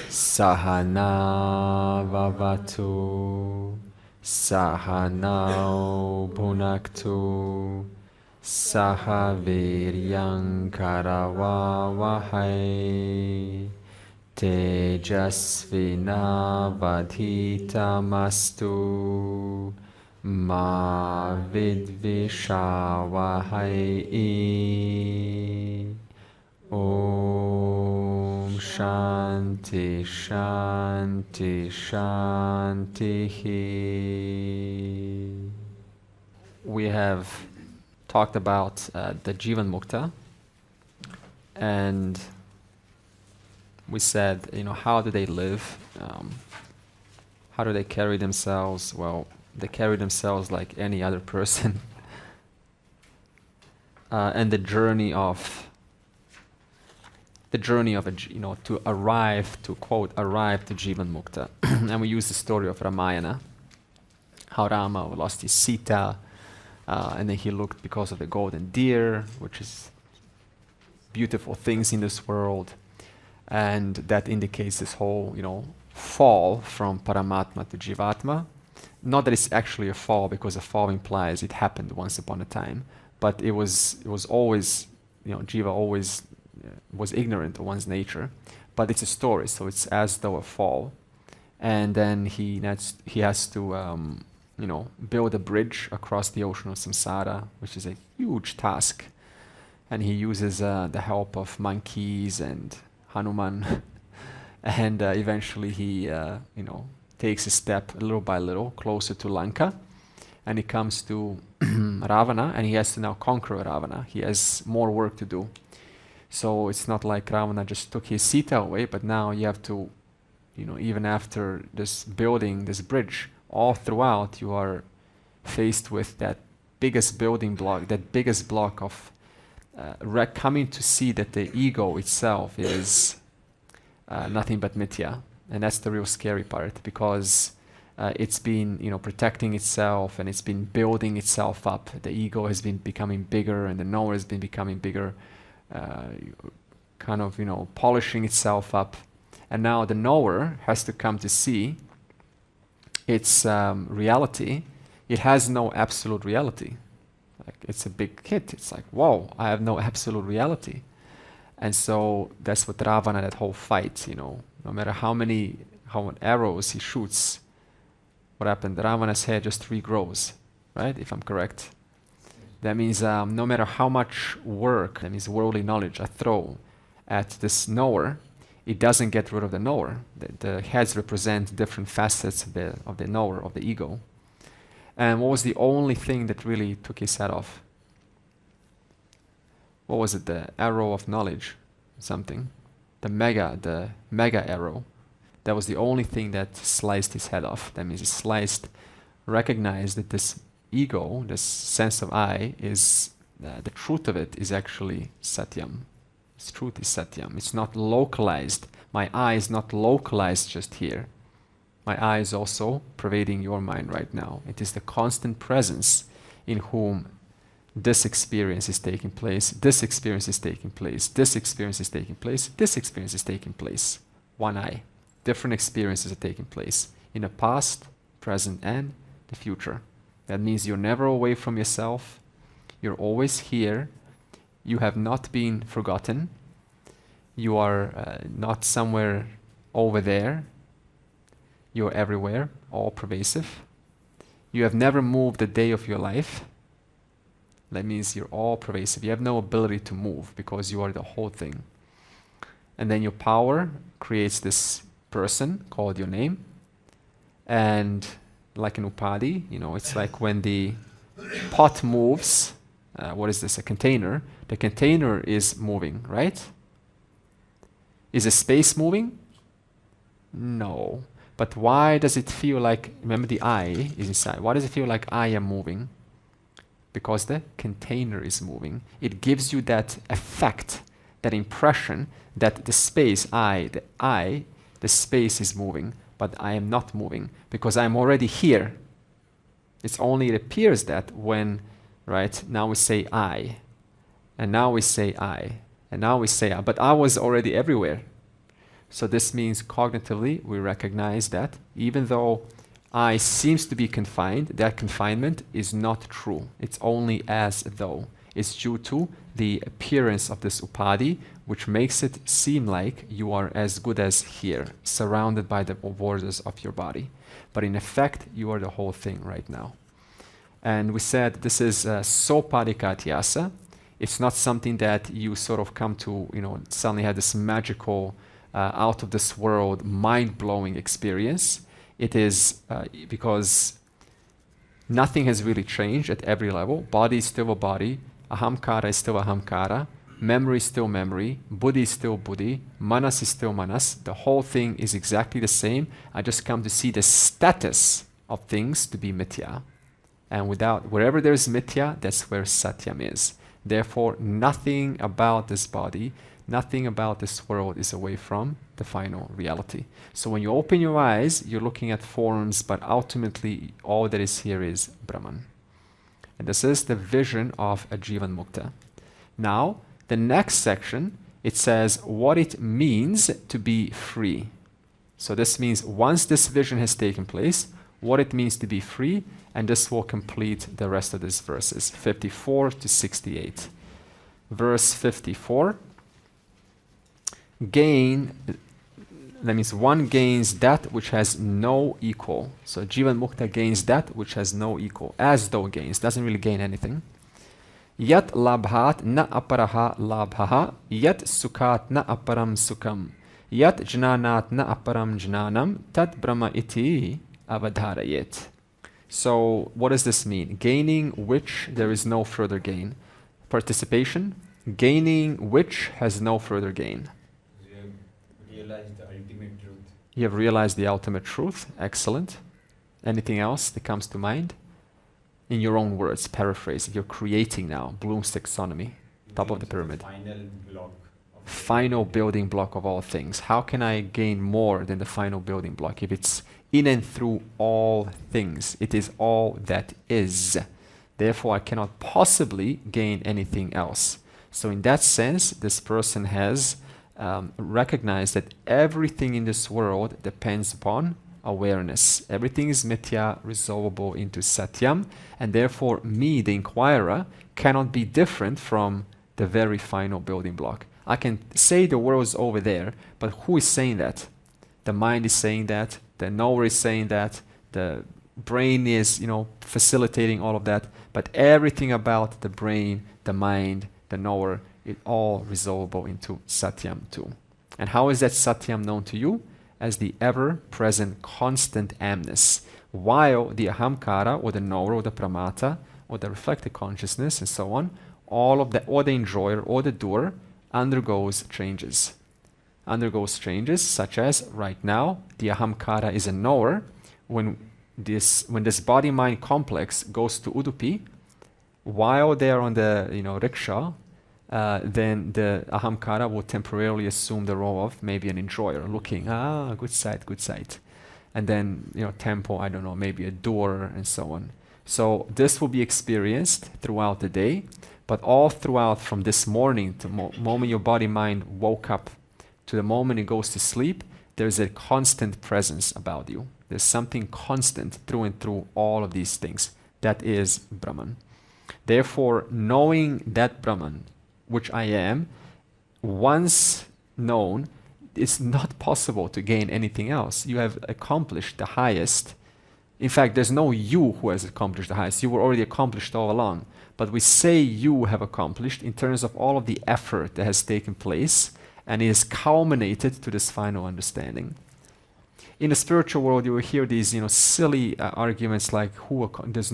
Sahana vavatu, sahanau bhunaktu, sahaviryam karavavahai, tejasvinavadhitamastu, ma vidvishavahai. Om Shanti Shanti Shanti. We have talked about the Jivan Mukta, and we said, how do they live? How do they carry themselves? Well, they carry themselves like any other person. And the journey of to arrive to Jivan Mukta. And we use the story of Ramayana, how Rama lost his Sita, and then he looked because of the golden deer, which is beautiful things in this world, and that indicates this whole, fall from Paramatma to Jivatma. Not that it's actually a fall, because a fall implies it happened once upon a time, but it was always, Jiva always was ignorant of one's nature, but it's a story, so it's as though a fall. And then he has to build a bridge across the ocean of samsara, which is a huge task, and he uses the help of monkeys and Hanuman and eventually he takes a step little by little closer to Lanka, and he comes to Ravana, and he has to now conquer Ravana. He has more work to do. So it's not like Ravana just took his Sita away, but now you have to, even after building this bridge, all throughout you are faced with that biggest building block, that biggest block of coming to see that the ego itself is nothing but mithya. And that's the real scary part, because it's been, protecting itself, and it's been building itself up. The ego has been becoming bigger, and the knower has been becoming bigger. Polishing itself up, and now the knower has to come to see its reality. It has no absolute reality. Like, it's a big hit. It's like, whoa, I have no absolute reality. And so that's what Ravana, that whole fight, no matter how many arrows he shoots, what happened? Ravana's hair just regrows, right? If I'm correct. That means no matter how much work, that means worldly knowledge, I throw at this knower, it doesn't get rid of the knower. The heads represent different facets of the knower, of the ego. And what was the only thing that really took his head off? What was it? The arrow of knowledge, something. The mega arrow. That was the only thing that sliced his head off. That means it recognized that this ego, this sense of I, is the truth of it is actually satyam. Its truth is satyam. It's not localized. My I is not localized just here. My I is also pervading your mind right now. It is the constant presence in whom this experience is taking place, this experience is taking place, this experience is taking place, this experience is taking place. One I. Different experiences are taking place in the past, present, and the future. That means you're never away from yourself. You're always here. You have not been forgotten. You are not somewhere over there. You're everywhere, all pervasive. You have never moved a day of your life. That means you're all pervasive. You have no ability to move because you are the whole thing. And then your power creates this person called your name. And like an upadi, it's like when the pot moves, what is this, a container? The container is moving, right? Is a space moving? No. But why does it feel like, remember the I is inside, why does it feel like I am moving? Because the container is moving. It gives you that effect, that impression that the space, the space is moving, but I am not moving because I'm already here. It's only it appears that when, right, now we say I, and now we say I, and now we say I, but I was already everywhere. So this means cognitively we recognize that even though I seems to be confined, that confinement is not true. It's only as though. It's due to the appearance of this upadhi, which makes it seem like you are as good as here, surrounded by the borders of your body. But in effect, you are the whole thing right now. And we said this is sopadikatyasa. It's not something that you sort of come to, suddenly have this magical, out of this world, mind-blowing experience. It is because nothing has really changed at every level. Body is still a body. Ahamkara is still ahamkara. Memory is still memory. Buddhi is still buddhi. Manas is still manas. The whole thing is exactly the same. I just come to see the status of things to be mithya. And wherever there is mithya, that's where satyam is. Therefore, nothing about this body, nothing about this world is away from the final reality. So when you open your eyes, you're looking at forms, but ultimately all that is here is Brahman. And this is the vision of a Jivan Mukta. Now, the next section, it says what it means to be free. So this means once this vision has taken place, what it means to be free, and this will complete the rest of these verses, 54 to 68. Verse 54, gain, that means one gains that which has no equal. So Jivan Mukta gains that which has no equal, as though gains, doesn't really gain anything. Yat labhat na aparaha labhaha, yat sukhat na aparam sukam, yat jnanat na aparam jnanam, tat brahma iti avadharayet. So what does this mean? Gaining which there is no further gain. Participation, gaining which has no further gain. You have realized the ultimate truth. You have realized the ultimate truth. Excellent. Anything else that comes to mind? In your own words, paraphrase. If you're creating now, Bloom's taxonomy, top of the pyramid. Final building block of all things. How can I gain more than the final building block? If it's in and through all things, it is all that is. Therefore, I cannot possibly gain anything else. So in that sense, this person has recognized that everything in this world depends upon awareness. Everything is mithya, resolvable into satyam, and therefore me, the inquirer, cannot be different from the very final building block. I can say the world is over there, but who is saying that? The mind is saying that, the knower is saying that, the brain is, facilitating all of that, but everything about the brain, the mind, the knower, it all resolvable into satyam too. And how is that satyam known to you? As the ever-present constant amness, while the ahamkara, or the knower, or the pramata, or the reflected consciousness, and so on, all of the, or the enjoyer, or the doer, undergoes changes. Undergoes changes, such as right now, the ahamkara is a knower. When this body-mind complex goes to Udupi, while they're on the rickshaw, then the ahamkara will temporarily assume the role of maybe an enjoyer, looking, good sight. And then, tempo, I don't know, maybe a doer and so on. So this will be experienced throughout the day, but all throughout from this morning to moment your body-mind woke up to the moment it goes to sleep, there's a constant presence about you. There's something constant through and through all of these things. That is Brahman. Therefore, knowing that Brahman, which I am, once known, it's not possible to gain anything else. You have accomplished the highest. In fact, there's no you who has accomplished the highest. You were already accomplished all along. But we say you have accomplished in terms of all of the effort that has taken place, and it is culminated to this final understanding. In the spiritual world, you will hear these, silly arguments like who gains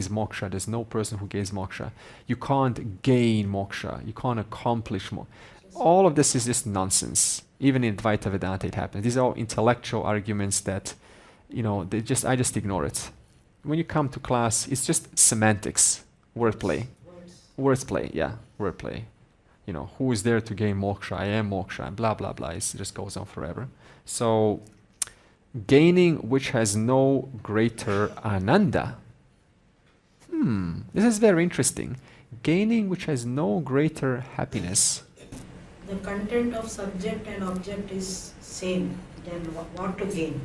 moksha. There's no person who gains moksha. You can't gain moksha. You can't accomplish moksha. All of this is just nonsense. Even in Dvaita Vedanta, it happens. These are all intellectual arguments that, I just ignore it. When you come to class, it's just semantics, wordplay. Wordplay, yeah, wordplay. Who is there to gain moksha? I am moksha, and blah, blah, blah. It just goes on forever. So, gaining which has no greater ananda. This is very interesting. Gaining which has no greater happiness. the content of subject and object is same, then what to gain?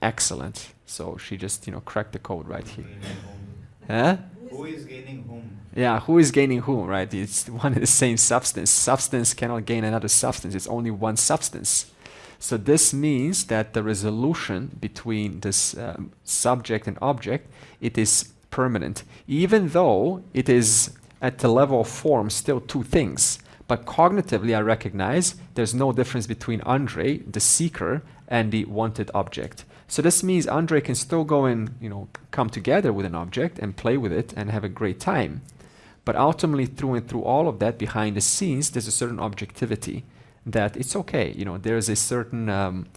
Excellent. So she just, cracked the code right here. Gaining whom? Huh? Who is gaining whom? Yeah, who is gaining whom, right? It's one and the same substance. Substance cannot gain another substance. It's only one substance. So this means that the resolution between this subject and object, it is permanent. Even though it is at the level of form still two things. But cognitively I recognize there's no difference between Andre, the seeker, and the wanted object. So this means Andre can still go and come together with an object and play with it and have a great time. But ultimately, through and through all of that, behind the scenes, there's a certain objectivity that it's okay. There's a certain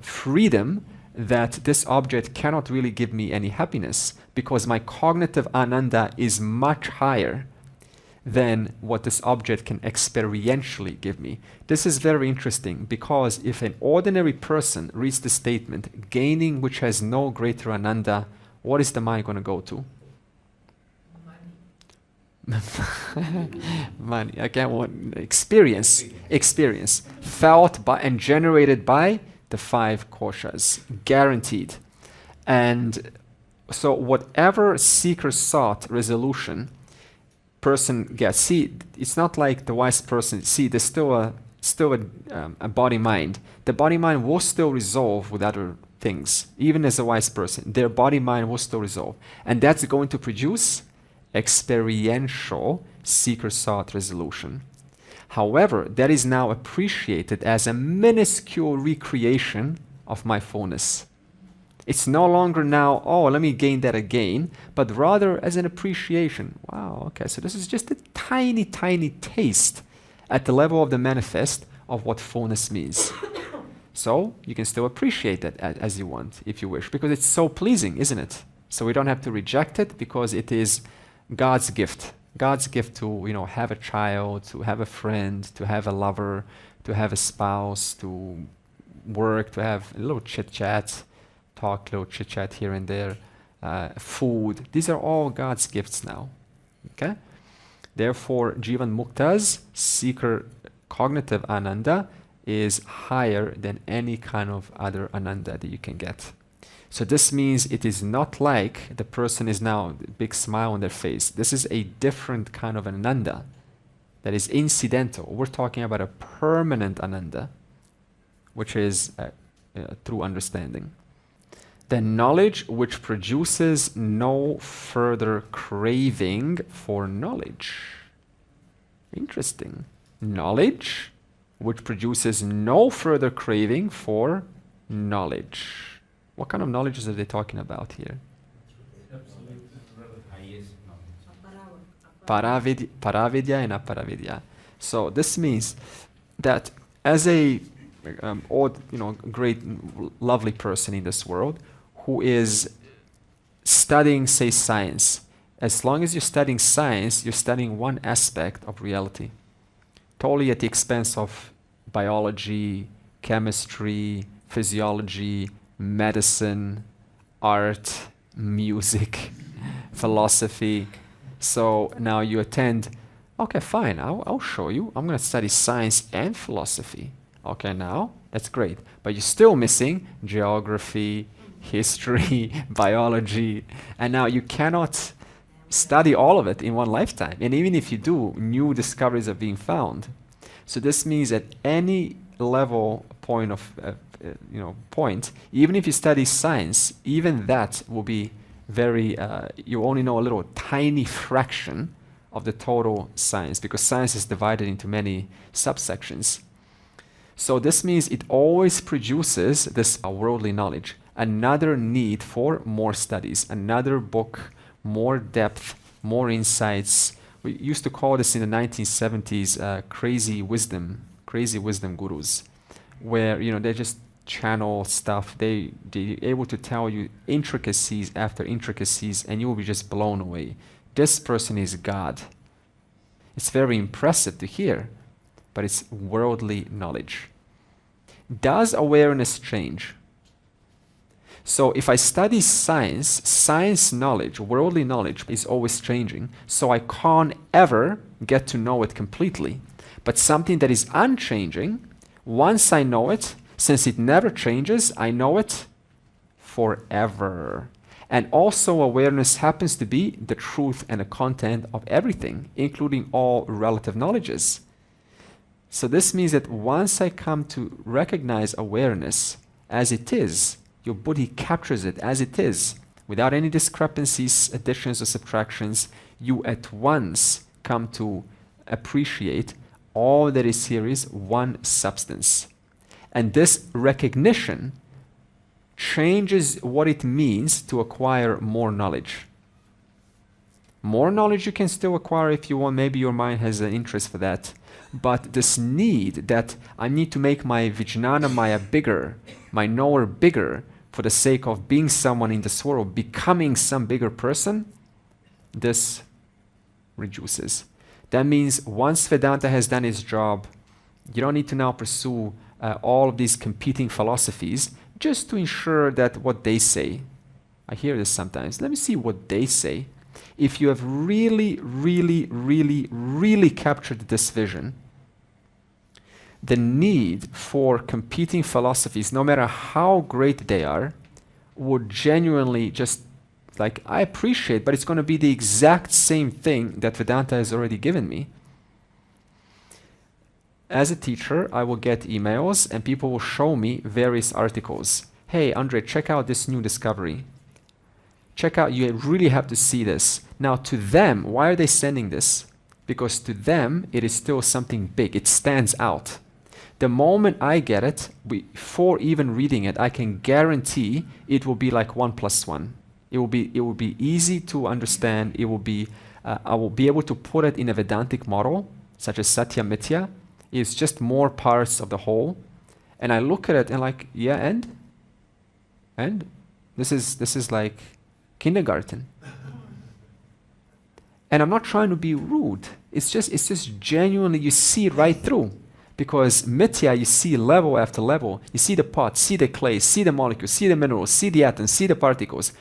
freedom that this object cannot really give me any happiness because my cognitive ananda is much higher than what this object can experientially give me. This is very interesting because if an ordinary person reads the statement, gaining which has no greater ananda, what is the mind going to go to? Money. Again, experience felt by and generated by the five koshas, guaranteed. And so whatever seeker sought resolution person gets, see, it's not like the wise person, see, there's still a body mind. The body mind will still resolve with other things, even as a wise person, their body mind will still resolve. And that's going to produce experiential seeker sought resolution. However, that is now appreciated as a minuscule recreation of my fullness. It's no longer now, oh, let me gain that again, but rather as an appreciation. Wow, okay, so this is just a tiny, tiny taste at the level of the manifest of what fullness means. So you can still appreciate that as you want, if you wish, because it's so pleasing, isn't it? So we don't have to reject it because it is God's gift. God's gift to, have a child, to have a friend, to have a lover, to have a spouse, to work, to have a little chit-chat, talk, little chit-chat here and there, food. These are all God's gifts now. Okay? Therefore, Jivan Mukta's seeker cognitive ananda is higher than any kind of other ananda that you can get. So this means it is not like the person is now a big smile on their face. This is a different kind of ananda that is incidental. We're talking about a permanent ananda, which is true understanding. The knowledge which produces no further craving for knowledge. Interesting. Knowledge which produces no further craving for knowledge. What kind of knowledges are they talking about here? Highest Aparavidya. knowledge. Paravidya and aparavidya. So this means that as a great, lovely person in this world who is studying, say, science, as long as you're studying science, you're studying one aspect of reality, totally at the expense of biology, chemistry, physiology, medicine, art, music, philosophy. So now you attend, okay, fine, I'll show you. I'm going to study science and philosophy. Okay, now, that's great. But you're still missing geography, history, biology. And now you cannot study all of it in one lifetime. And even if you do, new discoveries are being found. So this means at any level point, even if you study science, even that will be very, you only know a little tiny fraction of the total science, because science is divided into many subsections. So this means it always produces this worldly knowledge, another need for more studies, another book, more depth, more insights. We used to call this in the 1970s crazy wisdom gurus, where they just channel stuff. They're able to tell you intricacies after intricacies, and you will be just blown away. This person is God. It's very impressive to hear, but it's worldly knowledge. Does awareness change? So if I study science knowledge, worldly knowledge is always changing, so I can't ever get to know it completely. But something that is unchanging, once I know it, since it never changes, I know it forever. And also awareness happens to be the truth and the content of everything, including all relative knowledges. So this means that once I come to recognize awareness as it is, your buddhi captures it as it is, without any discrepancies, additions or subtractions, you at once come to appreciate all that is here is one substance. And this recognition changes what it means to acquire more knowledge. More knowledge you can still acquire if you want, maybe your mind has an interest for that. But this need that I need to make my Vijnana Maya bigger, my knower bigger, for the sake of being someone in this world, becoming some bigger person, this reduces. That means once Vedanta has done its job, you don't need to now pursue all of these competing philosophies just to ensure that what they say, I hear this sometimes, let me see what they say. If you have really, really, really, really captured this vision, the need for competing philosophies, no matter how great they are, would genuinely just, like, I appreciate, but it's going to be the exact same thing that Vedanta has already given me. As a teacher, I will get emails and people will show me various articles. Hey, Andre, check out this new discovery. Check out, you really have to see this. Now, to them, why are they sending this? Because to them, it is still something big. It stands out. The moment I get it, before even reading it, I can guarantee it will be like 1 + 1. It will be easy to understand. It will be, I will be able to put it in a Vedantic model, such as Satya Mithya. It's just more parts of the whole. And I look at it and like, yeah, and this is like kindergarten. And I'm not trying to be rude. It's just genuinely, you see it right through. Because Mithya, you see level after level. You see the pot, see the clay, see the molecules, see the minerals, see the atoms, see the particles.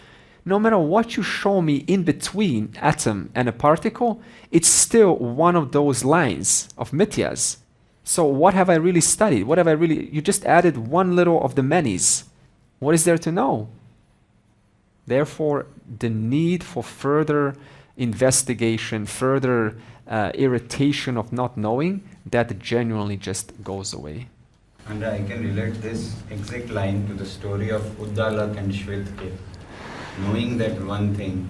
No matter what you show me in between atom and a particle, it's still one of those lines of Mithyas. So what have I really studied? What have I really, you just added one little of the manys. What is there to know? Therefore, the need for further investigation, further irritation of not knowing, that genuinely just goes away. And I can relate this exact line to the story of Uddalak and Shvetake. Knowing that one thing,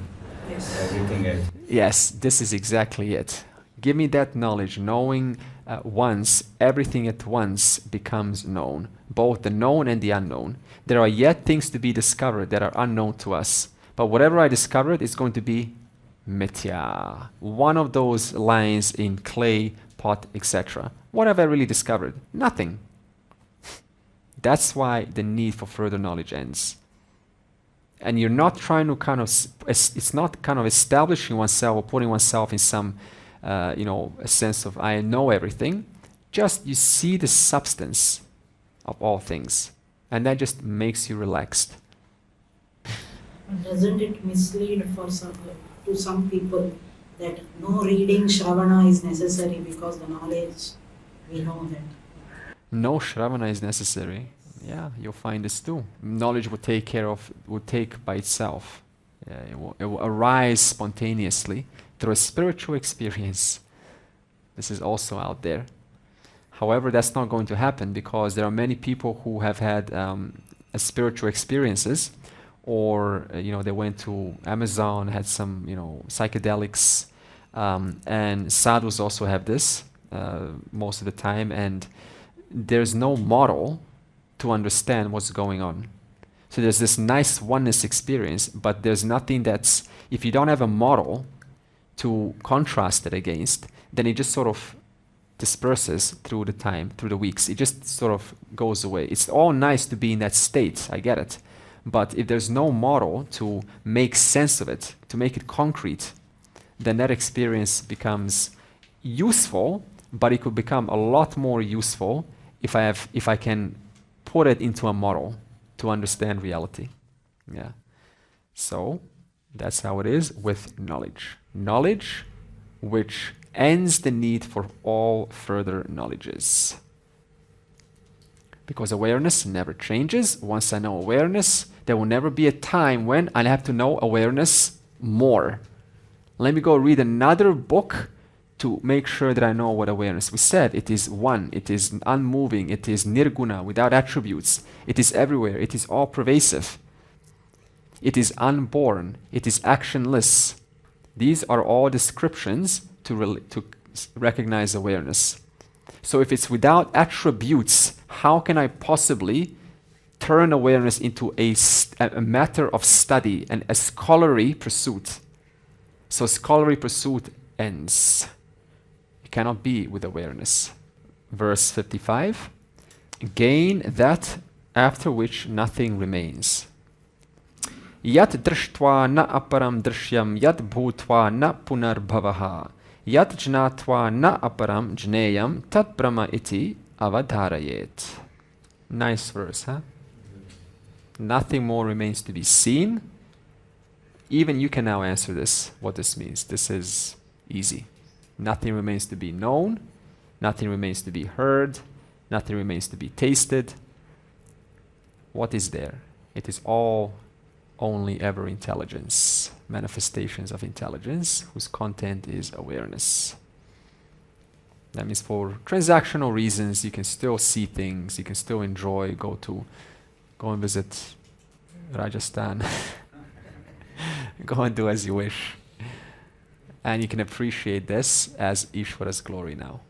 Yes. everything else. Yes, this is exactly it. Give me that knowledge. Knowing once, everything at once becomes known, both the known and the unknown. There are yet things to be discovered that are unknown to us. But whatever I discovered is going to be Mithya. One of those lines in clay, pot, etc. What have I really discovered? Nothing. That's why the need for further knowledge ends. And you're not trying to it's not kind of establishing oneself or putting oneself in some, a sense of I know everything. Just you see the substance of all things. And that just makes you relaxed. Doesn't it mislead to some people that no reading Shravana is necessary because the knowledge, we know that. No Shravana is necessary. Yeah, you'll find this too. Knowledge will take by itself. It will arise spontaneously through a spiritual experience. This is also out there. However, that's not going to happen because there are many people who have had spiritual experiences, or they went to Amazon, had some psychedelics, and sadhus also have this most of the time, and there's no model to understand what's going on. So there's this nice oneness experience, but there's nothing that's, if you don't have a model to contrast it against, then it just sort of disperses through the time, through the weeks. It just sort of goes away. It's all nice to be in that state, I get it. But if there's no model to make sense of it, to make it concrete, then that experience becomes useful, but it could become a lot more useful if I can put it into a model to understand reality. Yeah. So that's how it is with knowledge. Knowledge which ends the need for all further knowledges. Because awareness never changes. Once I know awareness, there will never be a time when I have to know awareness more. Let me go read another book to make sure that I know what awareness. We said it is one, it is unmoving, it is nirguna, without attributes. It is everywhere, it is all pervasive. It is unborn, it is actionless. These are all descriptions to recognize awareness. So if it's without attributes, how can I possibly turn awareness into a matter of study and a scholarly pursuit? So scholarly pursuit ends. It cannot be with awareness. Verse 55, gain that after which nothing remains. Yat drishtva na aparam drishyam yat bhutva na punarbhavaha yat jnatva na aparam jneyam tat brahma iti avadharayet. Nice verse, huh? Nothing more remains to be seen. Even you can now answer this, what this means. This is easy. Nothing remains to be known. Nothing remains to be heard. Nothing remains to be tasted. What is there? It is all only ever intelligence, manifestations of intelligence whose content is awareness. That means for transactional reasons, you can still see things, you can still enjoy, go and visit Rajasthan, go and do as you wish. And you can appreciate this as Ishvara's glory now.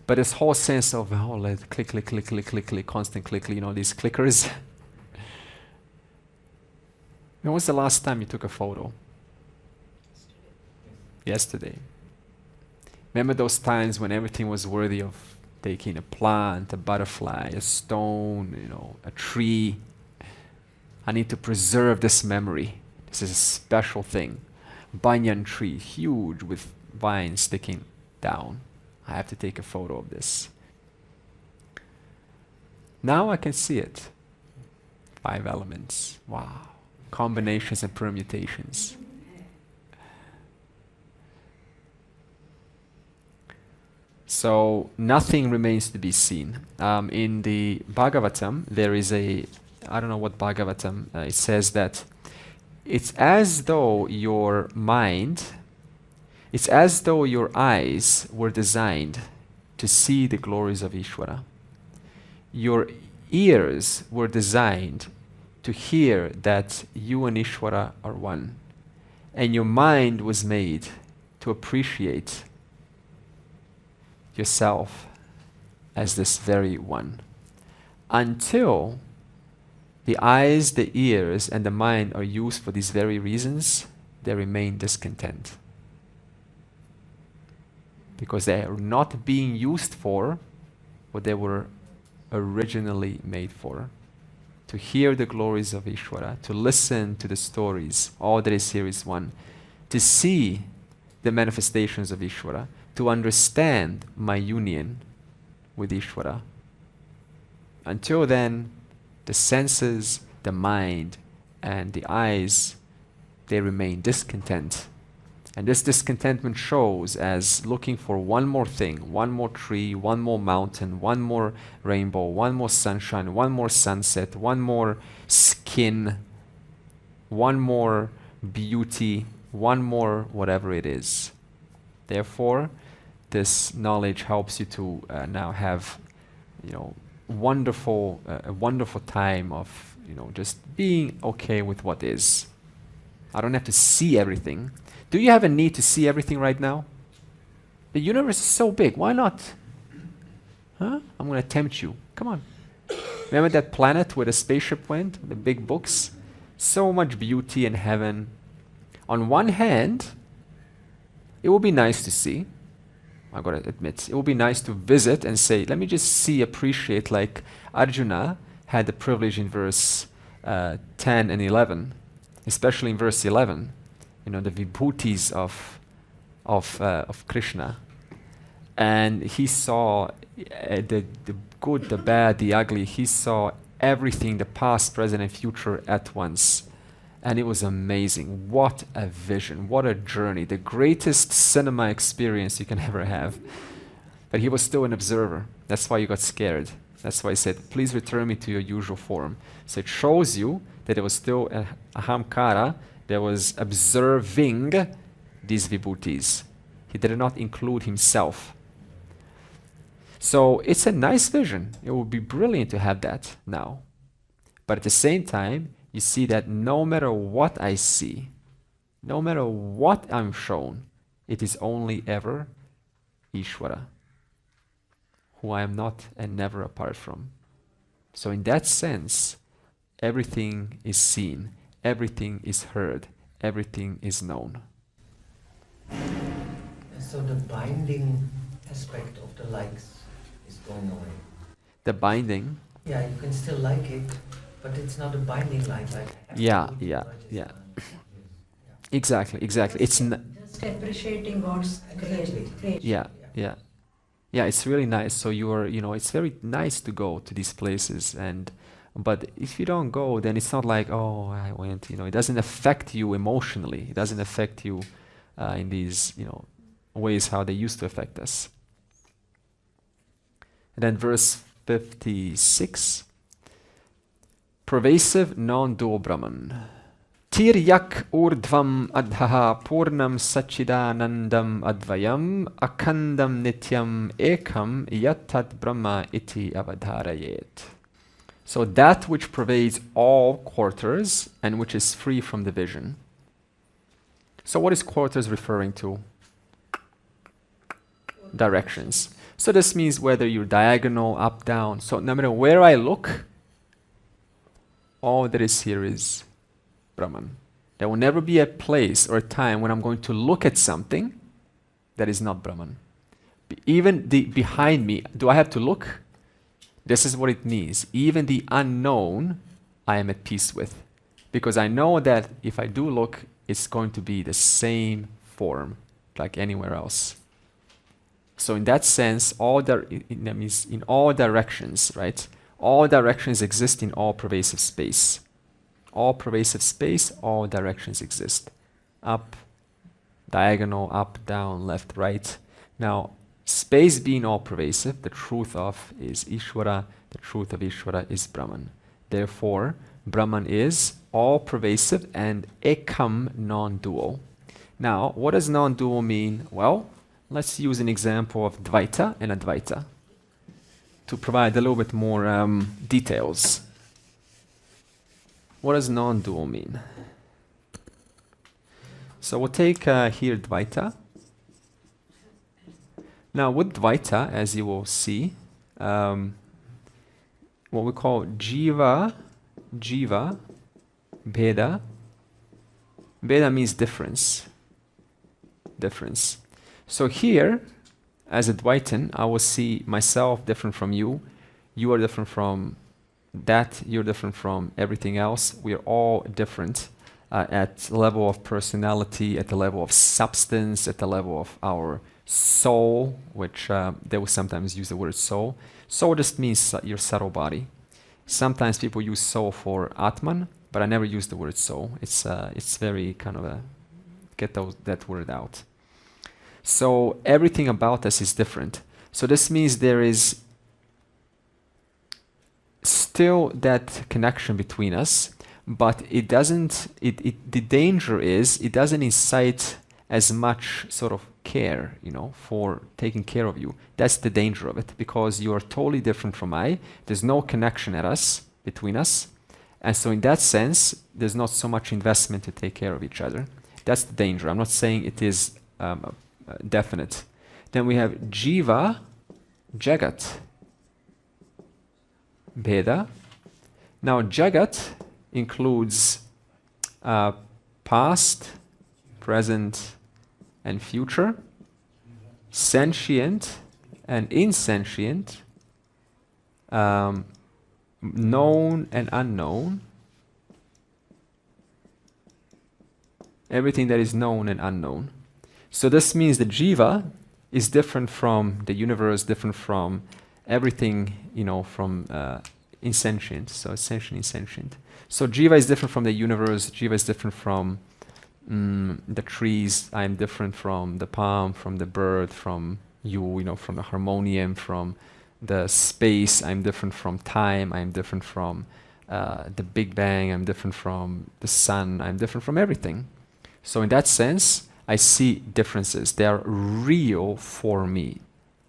But this whole sense of, let click, click, click, click, click, click, constant click, these clickers. When was the last time you took a photo? Yesterday. Remember those times when everything was worthy of taking, a plant, a butterfly, a stone, a tree. I need to preserve this memory. This is a special thing. Banyan tree, huge with vines sticking down. I have to take a photo of this. Now I can see it. 5 elements. Wow. Combinations and permutations. So nothing remains to be seen. In the Bhagavatam, there is I don't know what Bhagavatam, it says that it's as though your eyes were designed to see the glories of Ishvara. Your ears were designed to hear that you and Ishvara are one. And your mind was made to appreciate yourself as this very one. Until the eyes, the ears, and the mind are used for these very reasons, they remain discontent. Because they are not being used for what they were originally made for. To hear the glories of Ishvara, to listen to the stories, all that is here is one. To see the manifestations of Ishvara, to understand my union with Ishvara. Until then, the senses, the mind, and the eyes, they remain discontent. And this discontentment shows as looking for one more thing, one more tree, one more mountain, one more rainbow, one more sunshine, one more sunset, one more skin, one more beauty, one more whatever it is. Therefore, this knowledge helps you to now have, a wonderful time of, just being okay with what is. I don't have to see everything. Do you have a need to see everything right now? The universe is so big. Why not? Huh? I'm going to tempt you. Come on. Remember that planet where the spaceship went? The big books? So much beauty in heaven. On one hand, it will be nice to see. I've got to admit, it will be nice to visit and say, let me just see, appreciate, like Arjuna had the privilege in verse 10 and 11, especially in verse 11, the vibhutis of Krishna. And he saw the good, the bad, the ugly. He saw everything, the past, present, and future at once. And it was amazing. What a vision, what a journey, the greatest cinema experience you can ever have. But he was still an observer. That's why he got scared. That's why he said, please return me to your usual form. So it shows you that it was still a ahamkara that was observing these vibhutis. He did not include himself. So it's a nice vision. It would be brilliant to have that now. But at the same time, you see that no matter what I see, no matter what I'm shown, it is only ever Ishvara, who I am not and never apart from. So in that sense, everything is seen, everything is heard, everything is known. So the binding aspect of the likes is going away. The binding. Yeah, you can still like it, but it's not a binding like. Yeah. Exactly. It's Just appreciating God's creation. Yeah, it's really nice. So it's very nice to go to these places, but if you don't go, then it's not like, oh, I went. It doesn't affect you emotionally. It doesn't affect you in these ways how they used to affect us. And then verse 56, pervasive non-dual Brahman. Tiryak urdhvam adhaha purnam sachidanandam advayam akandam nityam ekam yattat brahma iti avadharayet. So that which pervades all quarters and which is free from division. So what is quarters referring to? Directions. So this means whether you're diagonal, up, down. So no matter where I look, all that is here is Brahman. There will never be a place or a time when I'm going to look at something that is not Brahman. Even behind me, do I have to look? This is what it means. Even the unknown, I am at peace with. Because I know that if I do look, it's going to be the same form like anywhere else. So in that sense, that means in all directions, right? All directions exist in all pervasive space. All pervasive space, all directions exist. Up, diagonal, up, down, left, right. Now, space being all pervasive, the truth of is Ishvara, the truth of Ishvara is Brahman. Therefore, Brahman is all pervasive and ekam non-dual. Now, what does non-dual mean? Well, let's use an example of Dvaita and Advaita to provide a little bit more details. What does non-dual mean? So we'll take here Dvaita. Now with Dvaita, as you will see, what we call Jiva, Bheda. Bheda means difference. So here, as a Dvaitan, I will see myself different from you. You are different from that. You're different from everything else. We are all different at the level of personality, at the level of substance, at the level of our soul, which they will sometimes use the word soul. Soul just means your subtle body. Sometimes people use soul for Atman, but I never use the word soul. It's very kind of get that word out. So everything about us is different. So this means there is still that connection between us, but it doesn't. The danger is it doesn't incite as much sort of care, for taking care of you. That's the danger of it, because you are totally different from I. There's no connection between us, and so in that sense, there's not so much investment to take care of each other. That's the danger. I'm not saying it is definite. Then we have Jiva, Jagat, Bheda. Now Jagat includes past, present, and future, sentient and insentient, known and unknown, everything that is known and unknown. So this means the Jiva is different from the universe, different from everything, from insentient. So essentially insentient. So Jiva is different from the universe. Jiva is different from the trees. I am different from the palm, from the bird, from you, from the harmonium, from the space. I'm different from time. I'm different from the Big Bang. I'm different from the sun. I'm different from everything. So in that sense, I see differences. They are real for me.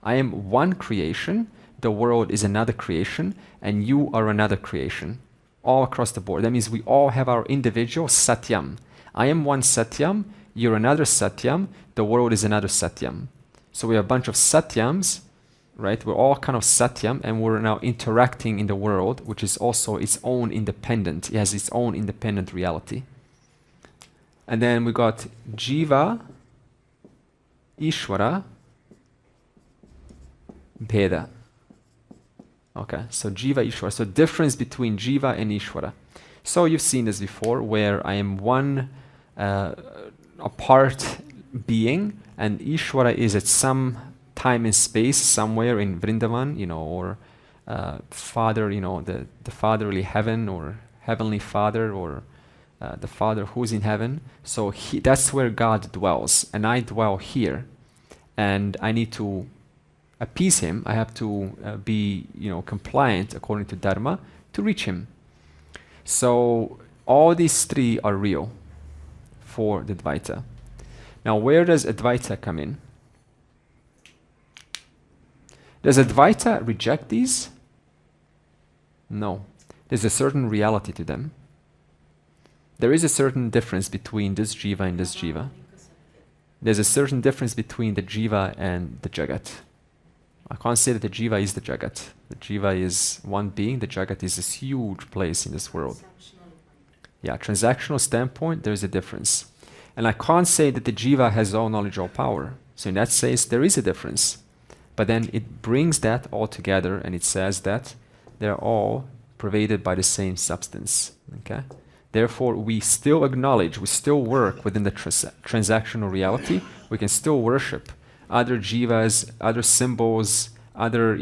I am one creation. The world is another creation, and you are another creation. All across the board. That means we all have our individual satyam. I am one satyam, you're another satyam, the world is another satyam. So we have a bunch of satyams, right? We're all kind of satyam, and we're now interacting in the world, which is also its own independent. It has its own independent reality. And then we got Jiva, Ishvara, Bheda. Okay, so Jiva, Ishvara. So difference between Jiva and Ishvara. So you've seen this before, where I am one apart being, and Ishvara is at some time and space somewhere in Vrindavan, or Father, the fatherly heaven, or Heavenly Father, or the Father who's in heaven. So that's where God dwells, and I dwell here, and I need to appease him. I have to be, compliant according to Dharma to reach him. So all these three are real for the Advaita. Now, where does Advaita come in? Does Advaita reject these? No. There's a certain reality to them. There is a certain difference between this Jiva and this Jiva. There's a certain difference between the Jiva and the Jagat. I can't say that the Jiva is the Jagat. The Jiva is one being, the Jagat is this huge place in this world. Yeah, transactional standpoint, there's a difference. And I can't say that the Jiva has all knowledge, all power. So in that sense, there is a difference. But then it brings that all together, and it says that they're all pervaded by the same substance. Okay? Therefore, we still acknowledge, we still work within the transactional reality. We can still worship other jivas, other symbols, other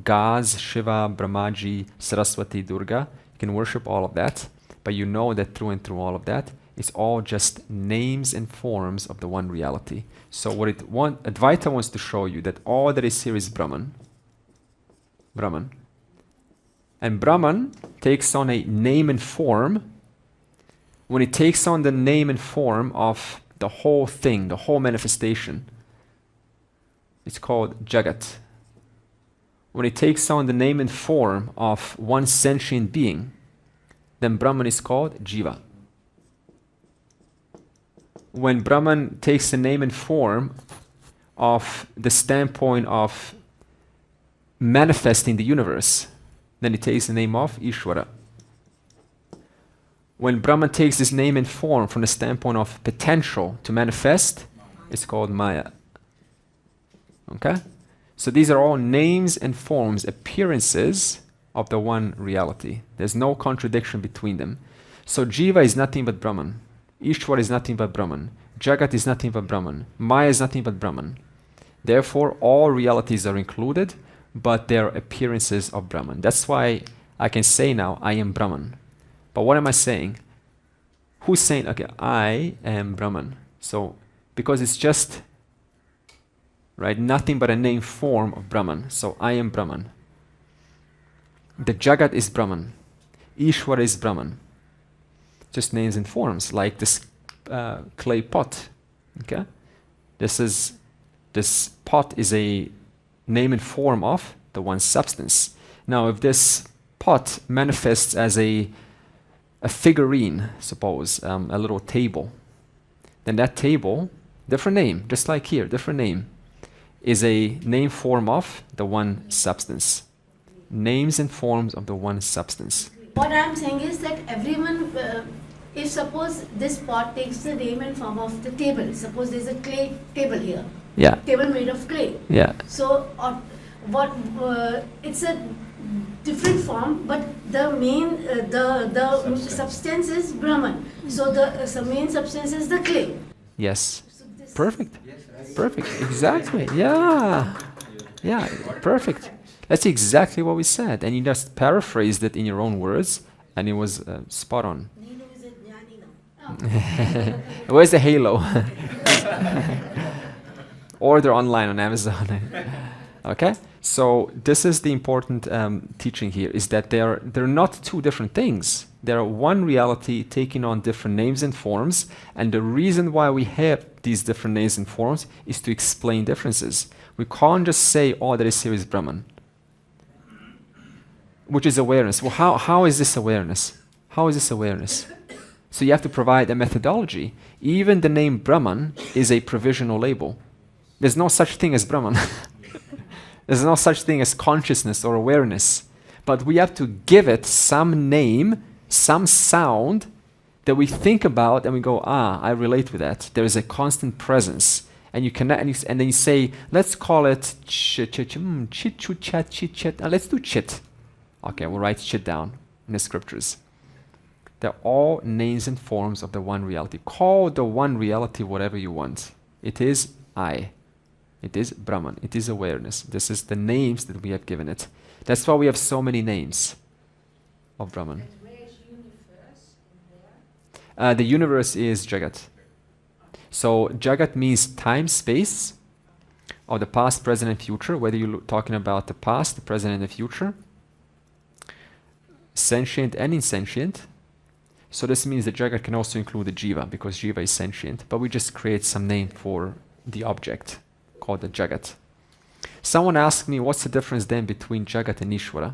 gods, Shiva, Brahmaji, Saraswati, Durga. You can worship all of that, but you know that through and through all of that, it's all just names and forms of the one reality. So what Advaita wants to show you that all that is here is Brahman. Brahman. And Brahman takes on a name and form. When it takes on the name and form of the whole thing, the whole manifestation, it's called Jagat. When it takes on the name and form of one sentient being, then Brahman is called Jiva. When Brahman takes the name and form of the standpoint of manifesting the universe, then it takes the name of Ishvara. When Brahman takes this name and form from the standpoint of potential to manifest, it's called Maya. Okay? So these are all names and forms, appearances of the one reality. There's no contradiction between them. So Jiva is nothing but Brahman. Ishvara is nothing but Brahman. Jagat is nothing but Brahman. Maya is nothing but Brahman. Therefore, all realities are included, but they are appearances of Brahman. That's why I can say now, I am Brahman. But what am I saying? Who's saying, okay, I am Brahman? So, because it's just, right, nothing but a name form of Brahman. So, I am Brahman. The Jagat is Brahman. Ishvara is Brahman. Just names and forms, like this clay pot. Okay? This pot is a name and form of the one substance. Now, if this pot manifests as a figurine, suppose, a little table, then that table, different name, just like here, different name, is a name form of the one substance. Names and forms of the one substance. What I'm saying is that everyone, if suppose this pot takes the name and form of the table, suppose there's a clay table here. Yeah. Table made of clay. Yeah. So, it's a different form, but the main, the substance is Brahman. So the main substance is the clay. Yes. So Perfect. Perfect. Exactly. Yeah. Yeah. Perfect. That's exactly what we said, and you just paraphrased it in your own words, and it was spot on. Neenu is a jnani now. Where's the halo? Order online on Amazon. Okay, so this is the important teaching here: is that they're not two different things. They're one reality taking on different names and forms, and the reason why we have these different names and forms is to explain differences. We can't just say, "Oh, that is here is Brahman," which is awareness. Well, how is this awareness? How is this awareness? So you have to provide a methodology. Even the name Brahman is a provisional label. There's no such thing as Brahman. There's no such thing as consciousness or awareness. But we have to give it some name, some sound that we think about and we go, I relate with that. There is a constant presence. And you connect, and then you say, let's call it chit, chat, chit, chat. Let's do chit. Okay, we'll write chit down in the scriptures. They're all names and forms of the one reality. Call the one reality whatever you want. It is I. It is Brahman. It is awareness. This is the names that we have given it. That's why we have so many names of Brahman. And where is universe in there? The universe is Jagat. So Jagat means time, space of the past, present, and future. Whether you're talking about the past, the present, and the future, sentient and insentient. So this means that Jagat can also include the Jiva, because Jiva is sentient. But we just create some name for the object called the Jagat. Someone asked me, what's the difference then between Jagat and Ishvara?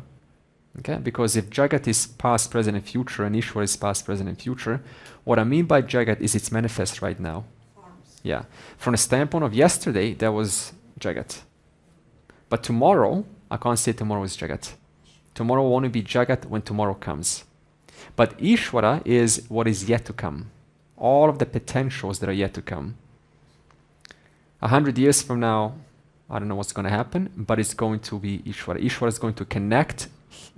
Okay, because if Jagat is past, present, and future, and Ishvara is past, present, and future, what I mean by Jagat is it's manifest right now. Forms. Yeah. From the standpoint of yesterday, that was Jagat. But tomorrow, I can't say tomorrow is Jagat. Tomorrow will only be Jagat when tomorrow comes. But Ishvara is what is yet to come. All of the potentials that are yet to come. 100 years from now, I don't know what's going to happen, but it's going to be Ishvara. Ishvara is going to connect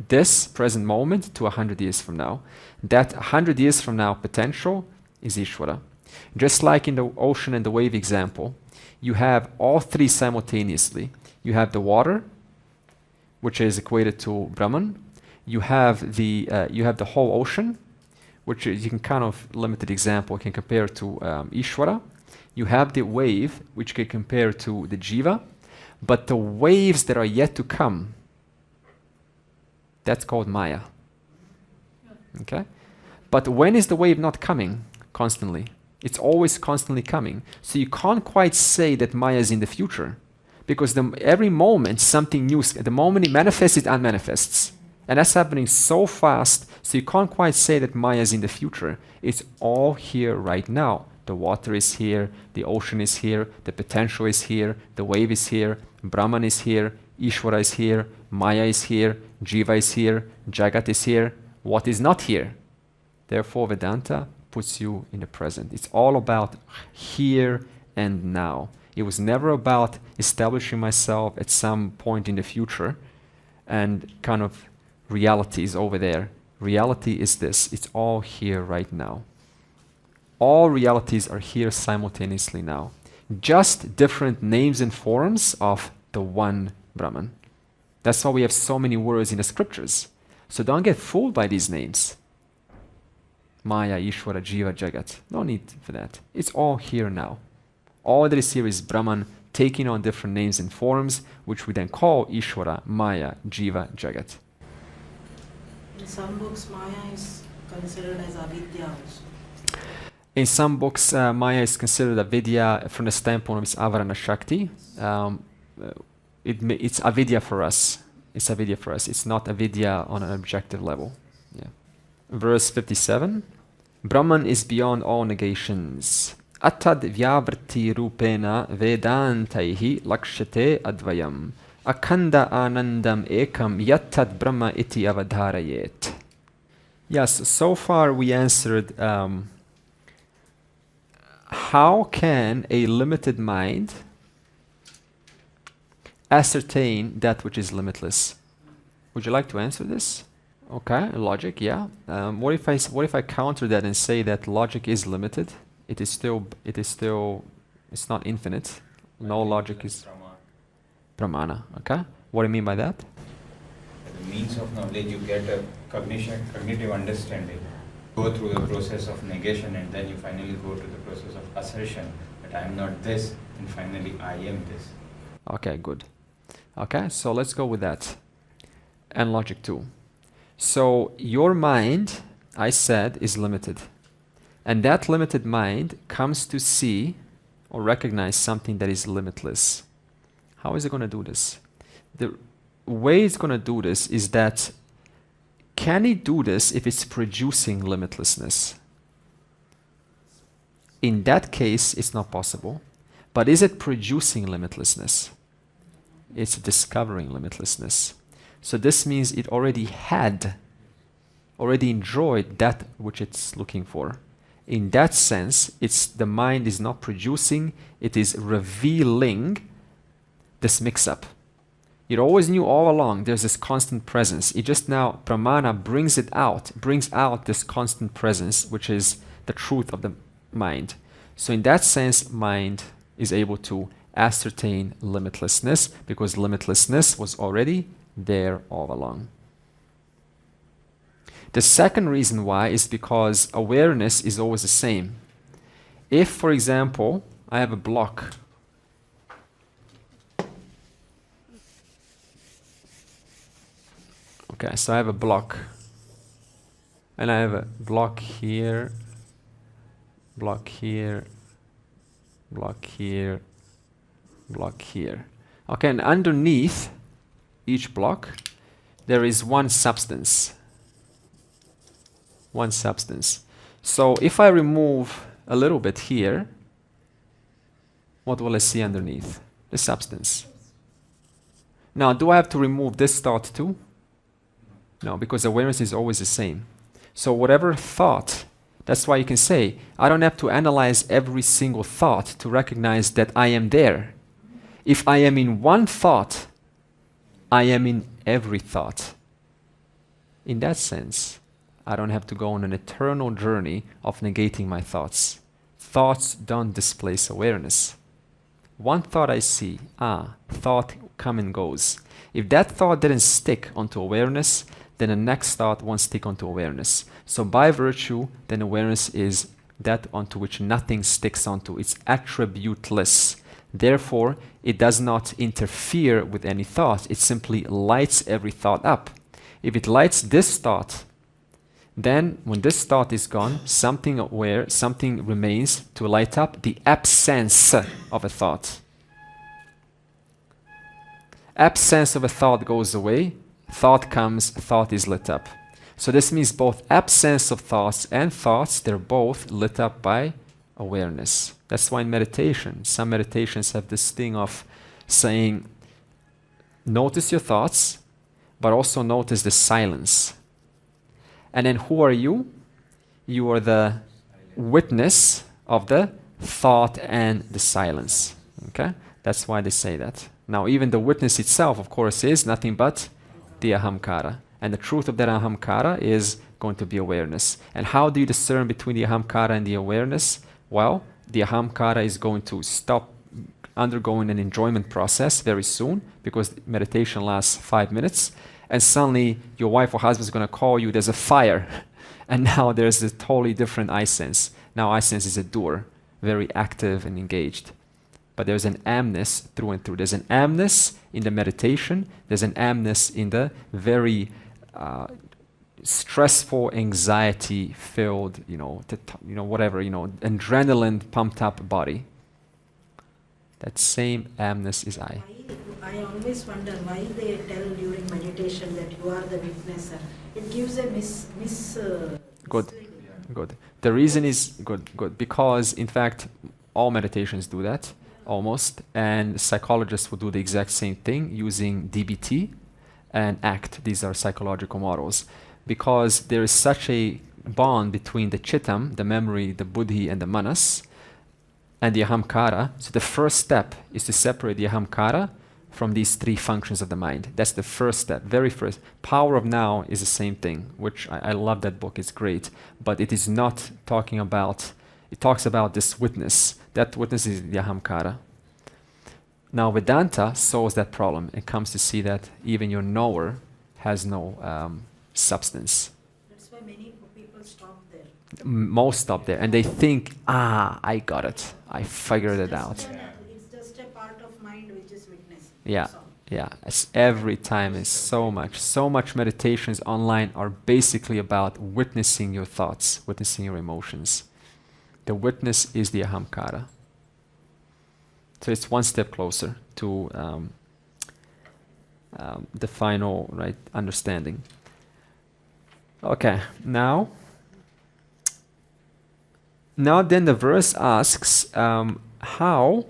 this present moment to 100 years from now. That 100 years from now potential is Ishvara. Just like in the ocean and the wave example, you have all three simultaneously. You have the water, which is equated to Brahman. You have the whole ocean, which is, you can kind of limited example, can compare to Ishvara. You have the wave, which can compare to the Jiva. But the waves that are yet to come, that's called Maya. Okay? But when is the wave not coming constantly? It's always constantly coming. So you can't quite say that Maya is in the future. Because every moment something new, the moment it manifests, it unmanifests. And that's happening so fast, so you can't quite say that Maya is in the future. It's all here right now. The water is here, the ocean is here, the potential is here, the wave is here, Brahman is here, Ishvara is here, Maya is here, Jiva is here, Jagat is here. What is not here? Therefore, Vedanta puts you in the present. It's all about here and now. It was never about establishing myself at some point in the future and kind of reality is over there. Reality is this. It's all here right now. All realities are here simultaneously now. Just different names and forms of the one Brahman. That's why we have so many words in the scriptures. So don't get fooled by these names. Maya, Ishvara, Jiva, Jagat. No need for that. It's all here now. All that is here is Brahman taking on different names and forms, which we then call Ishvara, Maya, Jiva, Jagat. In some books, Maya is considered as avidya also. In some books, Maya is considered avidya from the standpoint of its avarana shakti. It's avidya for us. It's avidya for us. It's not avidya on an objective level. Yeah. Verse 57. Brahman is beyond all negations. Atad vyavrti rupena vedantaihi lakshate advayam. Akhanda anandam ekam yattad brahma iti avadharayet. Yes, so far we answered how can a limited mind ascertain that which is limitless? Would you like to answer this? Okay, logic, yeah. What if I counter that and say that logic is limited? It's not infinite. No logic is pramana. Okay, what do you mean by that? means of knowledge, you get a cognitive understanding. Go through the process of negation, and then you finally go to the process of assertion that I am not this, and finally I am this. Okay, good. Okay, so let's go with that. And logic 2. So your mind, I said, is limited. And that limited mind comes to see or recognize something that is limitless. How is it going to do this? The way it's going to do this is that, can it do this if it's producing limitlessness? In that case, it's not possible. But is it producing limitlessness? It's discovering limitlessness. So this means it already enjoyed that which it's looking for. In that sense, the mind is not producing, it is revealing this mix-up. It always knew all along there's this constant presence. It just now, pramana brings out this constant presence, which is the truth of the mind. So in that sense, mind is able to ascertain limitlessness, because limitlessness was already there all along. The second reason why is because awareness is always the same. If, for example, I have a block, okay, so I have a block, and I have a block here, block here, block here, block here. Okay, and underneath each block, there is one substance. One substance. So if I remove a little bit here, what will I see underneath? The substance. Now, do I have to remove this thought too? No, because awareness is always the same. So whatever thought, that's why you can say, I don't have to analyze every single thought to recognize that I am there. If I am in one thought, I am in every thought. In that sense, I don't have to go on an eternal journey of negating my thoughts. Thoughts don't displace awareness. One thought I see, thought come and goes. If that thought didn't stick onto awareness, then the next thought won't stick onto awareness. So by virtue, then awareness is that onto which nothing sticks onto. It's attributeless. Therefore, it does not interfere with any thought. It simply lights every thought up. If it lights this thought, then when this thought is gone, something remains to light up the absence of a thought. Absence of a thought goes away, thought comes, thought is lit up. So this means both absence of thoughts and thoughts, they're both lit up by awareness. That's why in meditation, some meditations have this thing of saying, notice your thoughts, but also notice the silence. And then who are you? You are the witness of the thought and the silence. Okay? That's why they say that. Now, even the witness itself, of course, is nothing but the ahamkara. And the truth of that ahamkara is going to be awareness. And how do you discern between the ahamkara and the awareness? Well, the ahamkara is going to stop undergoing an enjoyment process very soon, because meditation lasts 5 minutes. And suddenly your wife or husband is going to call you, there's a fire. And now there's a totally different I sense. Now I sense is a doer, very active and engaged. But there's an amness through and through. There's an amness in the meditation. There's an amness in the very stressful, anxiety-filled, adrenaline pumped-up body. That same amness is I. I always wonder why they tell during meditation that you are the witnesser. It gives a Good. Good. The reason is good. Because, in fact, all meditations do that, almost. And psychologists will do the exact same thing using DBT and ACT. These are psychological models. Because there is such a bond between the chittam, the memory, the buddhi, and the manas, and the ahamkara. So the first step is to separate the ahamkara from these 3 functions of the mind. That's the first step, very first. Power of Now is the same thing, which I love that book, it's great. But it is not talking about, it talks about this witness. That witness is the ahamkara. Now Vedanta solves that problem. It comes to see that even your knower has no substance. That's why many people stop there. Most stop there and they think, I got it. I figured it out. It's just a part of mind which is witnessing. Yeah. That's all. Yeah, it's every time is so much meditations online are basically about witnessing your thoughts, witnessing your emotions. The witness is the ahamkara. So it's one step closer to the final right understanding. Okay, now then the verse asks how.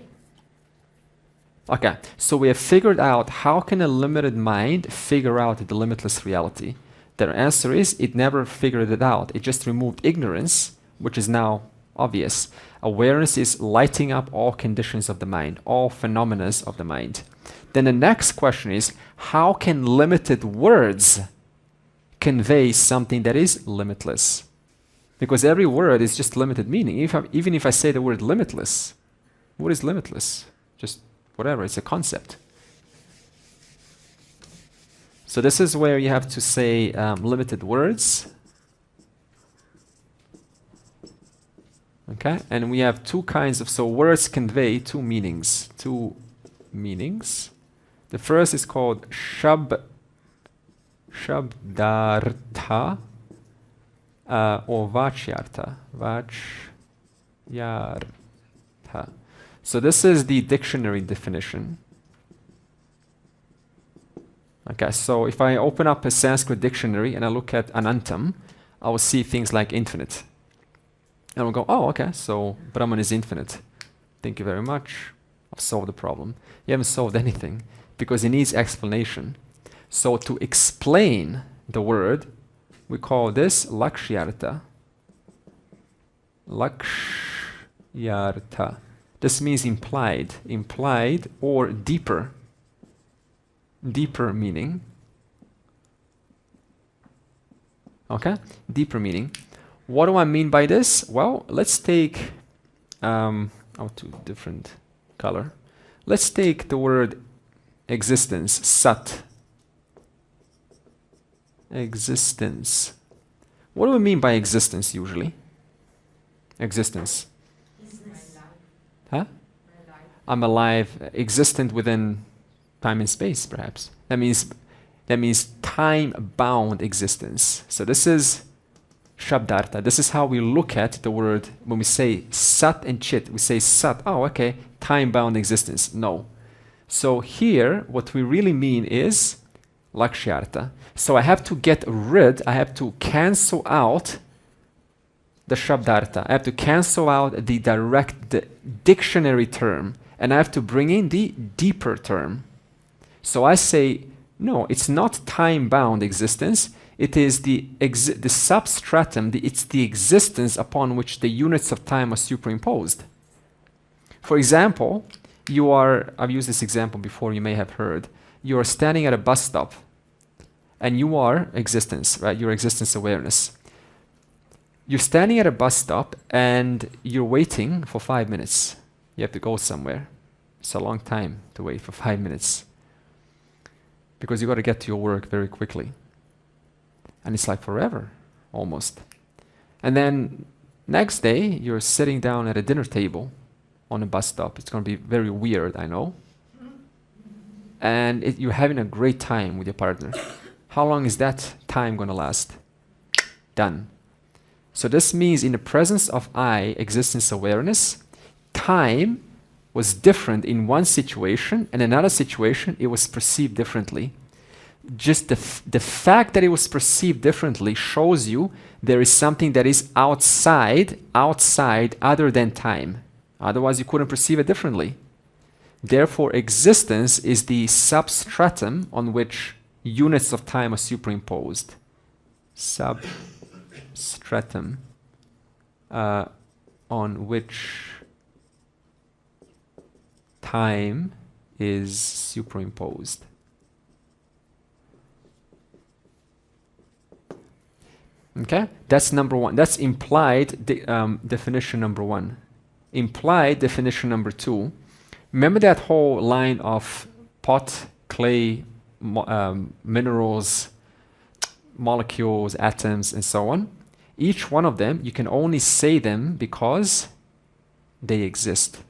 Okay, so we have figured out how can a limited mind figure out the limitless reality. The answer is it never figured it out. It just removed ignorance, which is now obvious. Awareness is lighting up all conditions of the mind, all phenomena of the mind. Then the next question is, how can limited words convey something that is limitless? Because every word is just limited meaning. Even if I say the word limitless, what is limitless? Just whatever, it's a concept. So this is where you have to say limited words. Okay, and we have two kinds of, so words convey two meanings. The first is called shabdartha or vachyartha. Vachyartha. So this is the dictionary definition. Okay, so if I open up a Sanskrit dictionary and I look at anantam, I will see things like infinite. And we'll go, oh, okay, so Brahman is infinite. Thank you very much. I've solved the problem. You haven't solved anything because it needs explanation. So to explain the word, we call this lakshyartha. Lakshyartha. This means implied or deeper meaning. Okay, deeper meaning. What do I mean by this? Well, let's take to different color. Let's take the word existence, sat. Existence. What do we mean by existence usually? Existence. Huh? I'm alive, existent within time and space, perhaps. That means time-bound existence. So this is Shabdartha. This is how we look at the word when we say sat and chit. We say sat, oh, okay, time-bound existence. No. So here, what we really mean is lakshyartha. So I have to cancel out the Shabdartha. I have to cancel out the dictionary term, and I have to bring in the deeper term. So I say, no, it's not time-bound existence. It is the substratum, it's the existence upon which the units of time are superimposed. For example, I've used this example before, you may have heard. You are standing at a bus stop, and you are existence, right? Your existence awareness. You're standing at a bus stop, and you're waiting for 5 minutes. You have to go somewhere. It's a long time to wait for 5 minutes. Because you got to get to your work very quickly. And it's like forever, almost. And then next day, you're sitting down at a dinner table on a bus stop. It's going to be very weird, I know. And you're having a great time with your partner. How long is that time going to last? Done. So this means in the presence of I, existence awareness, time was different in one situation, and another situation it was perceived differently. Just the fact that it was perceived differently shows you there is something that is outside other than time. Otherwise you couldn't perceive it differently. Therefore existence is the substratum on which units of time are superimposed. Substratum on which time is superimposed. Okay, that's number one. That's implied definition number one. Implied definition number two. Remember that whole line of pot, clay, minerals, molecules, atoms, and so on. Each one of them, you can only say them because they exist.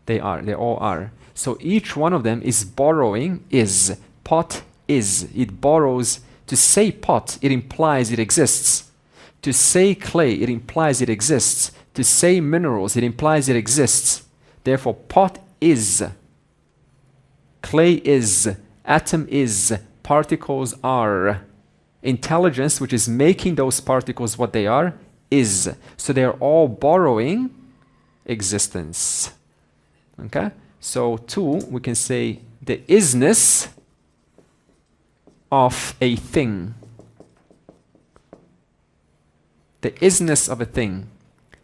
They all are. So each one of them is borrowing is. Pot is. It borrows. To say pot, it implies it exists. To say clay, it implies it exists. To say minerals, it implies it exists. Therefore, pot is. Clay is. Atom is. Particles are. Intelligence, which is making those particles what they are, is. So they're all borrowing existence. Okay? So, two, we can say the isness of a thing. The isness of a thing.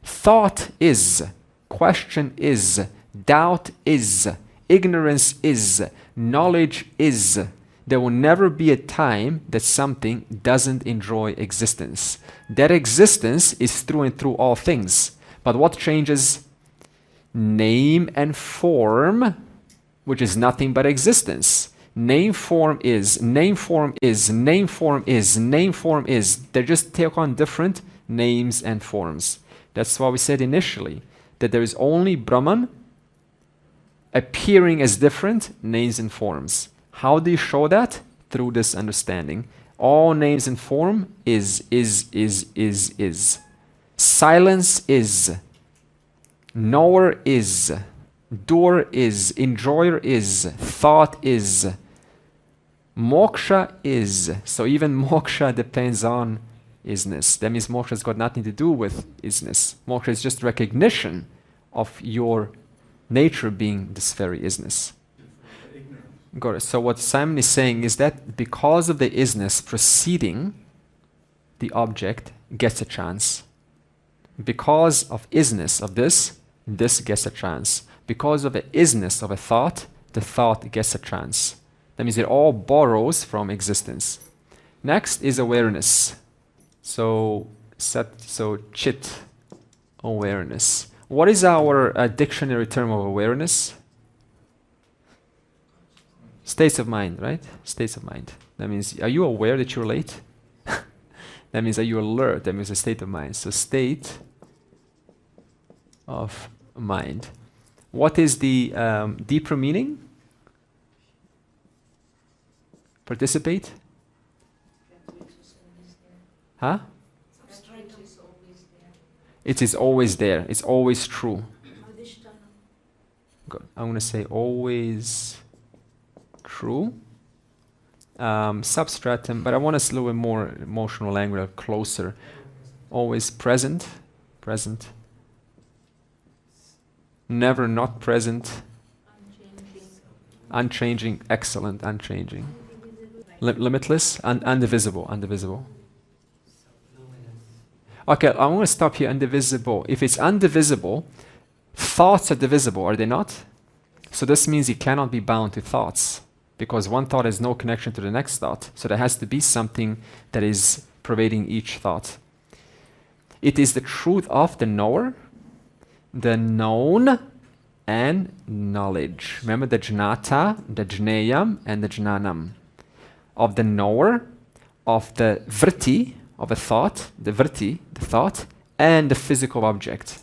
Thought is. Question is. Doubt is. Ignorance is. Knowledge is. There will never be a time that something doesn't enjoy existence. That existence is through and through all things. But what changes? Name and form, which is nothing but existence. Name form is, name form is, name form is, name form is. They just take on different names and forms. That's why we said initially that there is only Brahman appearing as different names and forms. How do you show that? Through this understanding. All names and form is. Silence is. Knower is. Doer is. Enjoyer is. Thought is. Moksha is. So even moksha depends on isness. That means moksha has got nothing to do with isness. Moksha is just recognition of your nature being this very isness. Got it. So what Simon is saying is that because of the isness preceding, the object gets a chance. Because of isness of this gets a chance. Because of the isness of a thought, the thought gets a chance. That means it all borrows from existence. Next is awareness. So chit, awareness. What is our dictionary term of awareness? States of mind, right? States of mind. That means, are you aware that you're late? That means, are you alert? That means a state of mind. So state of mind. What is the deeper meaning? Participate? Huh? It is always there. It's always true. Good. I'm going to say always true. Substratum, but I want us a little bit more emotional language, closer. Always present. Present. Never not present. Unchanging. Excellent. Unchanging. Limitless. Undivisible. Undivisible. Okay, I want to stop here. Undivisible. If it's undivisible, thoughts are divisible, are they not? So this means it cannot be bound to thoughts, because one thought has no connection to the next thought. So there has to be something that is pervading each thought. It is the truth of the knower, the known, and knowledge. Remember the jnata, the jneyam, and the jnanam. Of the knower, of the vritti, of a thought, the vritti, the thought, and the physical object.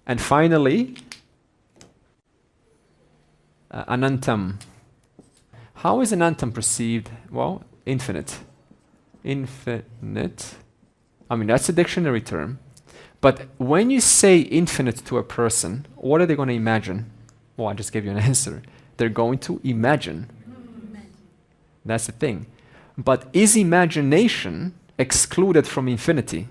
And finally, anantam. How is anantam perceived? Well, infinite. Infinite. I mean, that's a dictionary term. But when you say infinite to a person, what are they going to imagine? Well, I just gave you an answer. They're going to imagine. That's the thing. But is imagination excluded from infinity?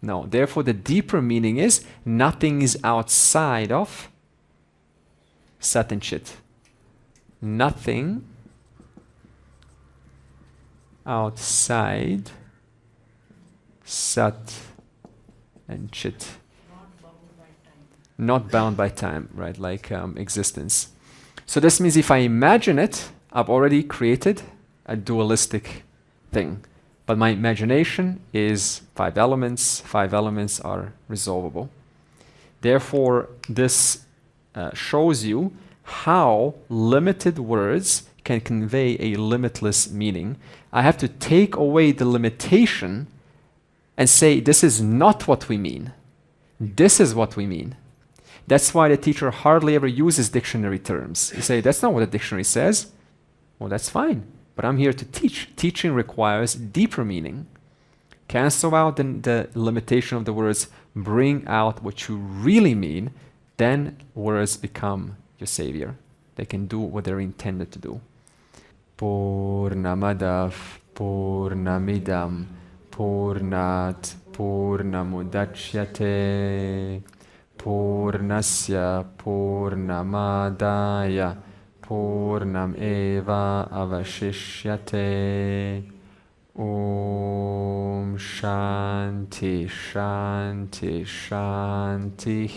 No. Therefore, the deeper meaning is nothing is outside of Sat and Chit. Nothing outside Sat and Chit. Not bound by time, right? Like existence. So this means if I imagine it, I've already created a dualistic thing. But my imagination is 5 elements. 5 elements are resolvable. Therefore, this shows you how limited words can convey a limitless meaning. I have to take away the limitation and say, this is not what we mean. This is what we mean. That's why the teacher hardly ever uses dictionary terms. You say, that's not what the dictionary says. Well, that's fine, but I'm here to teach. Teaching requires deeper meaning. Cancel out the limitation of the words, bring out what you really mean, then words become your savior. They can do what they're intended to do. Purnamadav Purnamidam Purnat Purnamudachyate Purnasya Purnamadaya Purnam Eva Avashishyate. Om Shanti Shanti Shanti.